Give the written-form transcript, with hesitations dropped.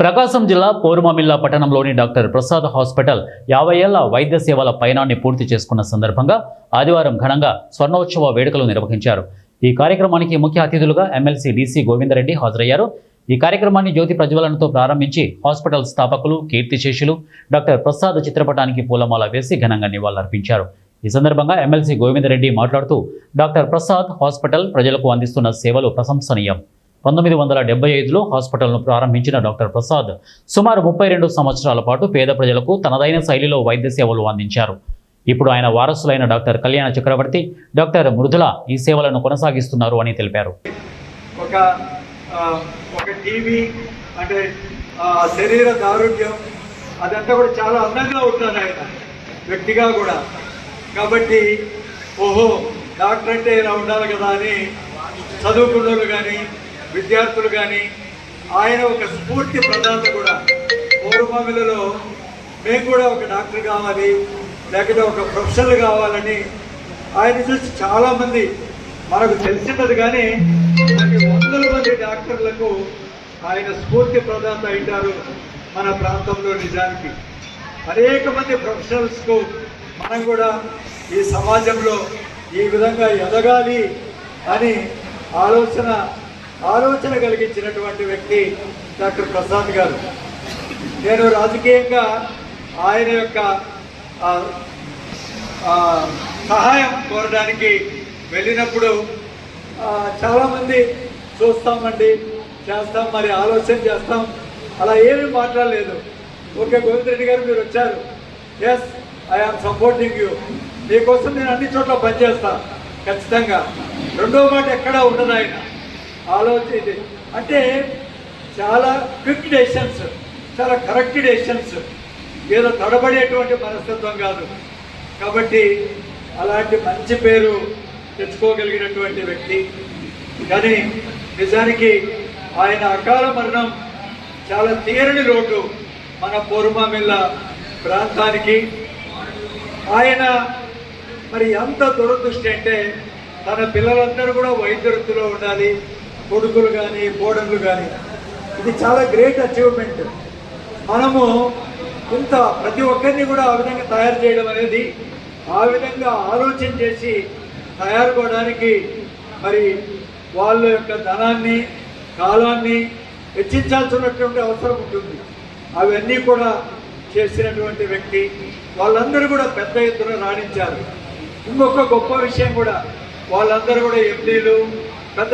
ప్రకాశం జిల్లా పోరుమామిల్లా పట్టణంలోని doctor Prasad hospital 50 ఏళ్ల వైద్య సేవల పయనాన్ని పూర్తి చేసుకున్న సందర్భంగా ఆదివారం ఘనంగా స్వర్ణోత్సవ వేడుకలు నిర్వహించారు. ఈ కార్యక్రమానికి ముఖ్య అతిథులుగా ఎమ్మెల్సీ డీసీ గోవిందరెడ్డి హాజరయ్యారు. ఈ కార్యక్రమాన్ని జ్యోతి ప్రజ్వలనతో ప్రారంభించి హాస్పిటల్ స్థాపకులు కీర్తిశేషులు డాక్టర్ ప్రసాద్ చిత్రపటానికి పూలమాల వేసి ఘనంగా నివాళులర్పించారు. ఈ సందర్భంగా ఎమ్మెల్సీ గోవిందరెడ్డి మాట్లాడుతూ డాక్టర్ ప్రసాద్ హాస్పిటల్ ప్రజలకు అందిస్తున్న సేవలు ప్రశంసనీయం. 1975లో హాస్పిటల్ను ప్రారంభించిన డాక్టర్ ప్రసాద్ సుమారు 32 సంవత్సరాల పాటు పేద ప్రజలకు తనదైన శైలిలో వైద్య సేవలు అందించారు. ఇప్పుడు ఆయన వారసులైన డాక్టర్ కళ్యాణ చక్రవర్తి, డాక్టర్ మృదుల ఈ సేవలను కొనసాగిస్తున్నారు అని తెలిపారు. ఒక టీవీ అంటే శరీర దారుఢ్యం అదంతా కూడా చాలా అందంగా ఉంటారు ఆయన వ్యక్తిగా కూడా. కాబట్టి ఓహో డాక్టర్ అంటే ఇలా ఉండాలి కదా అని చదువుకున్నోళ్ళు కానీ విద్యార్థులు కానీ ఆయన ఒక స్ఫూర్తి ప్రదాత కూడా. పోరుమామిల్లలో మేము కూడా ఒక డాక్టర్ కావాలి లేకపోతే ఒక ప్రొఫెషనల్ కావాలని ఆయన చూసి చాలామంది మనకు తెలిసినది కానీ కొన్ని వందల మంది డాక్టర్లకు ఆయన స్ఫూర్తి ప్రదాత అయినారు మన ప్రాంతంలో. నిజానికి అనేక మంది ప్రొఫెషనల్స్కు మనం కూడా ఈ సమాజంలో ఈ విధంగా ఎదగాలి అని ఆలోచన కలిగించినటువంటి వ్యక్తి డాక్టర్ ప్రసాద్ గారు. నేను రాజకీయంగా ఆయన యొక్క సహాయం కోరడానికి వెళ్ళినప్పుడు చాలామంది చూస్తామండి, చేస్తాం, మరి ఆలోచన చేస్తాం, అలా ఏమీ మాట్లాడలేదు. ఓకే గోవిందరెడ్డి గారు మీరు వచ్చారు, ఎస్ ఐఆమ్ సపోర్టింగ్ యూ, మీకోసం నేను అన్ని చోట్ల పనిచేస్తాను ఖచ్చితంగా. రెండో మాట ఎక్కడా ఉండదు ఆయన ఆలోచన. అంటే చాలా క్విక్ డెసిషన్స్, చాలా కరెక్ట్ డెసిషన్స్, ఏదో తడబడేటువంటి మనస్తత్వం కాదు. కాబట్టి అలాంటి మంచి పేరు తెచ్చుకోగలిగినటువంటి వ్యక్తి. కానీ నిజానికి ఆయన అకాల మరణం చాలా తీరని లోటు మన పోరుమామిల్లా ప్రాంతానికి. ఆయన మరి ఎంత దురదృష్టి అంటే తన పిల్లలందరూ కూడా వైద్య వృత్తిలో ఉండాలి, కొడుకులు కానీ కోడళ్ళు కానీ. ఇది చాలా గ్రేట్ అచీవ్మెంట్. మనము ఇంత ప్రతి ఒక్కరిని కూడా ఆ విధంగా తయారు చేయడం అనేది, ఆ విధంగా ఆలోచన చేసి తయారు కావడానికి మరి వాళ్ళ యొక్క ధనాన్ని కాలాన్ని వెచ్చించాల్సినటువంటి అవసరం ఉంటుంది. అవన్నీ కూడా చేసినటువంటి వ్యక్తి. వాళ్ళందరూ కూడా పెద్ద ఎత్తున రాణించారు. ఇంకొక గొప్ప విషయం కూడా, వాళ్ళందరూ కూడా ఎండీలు, పెద్ద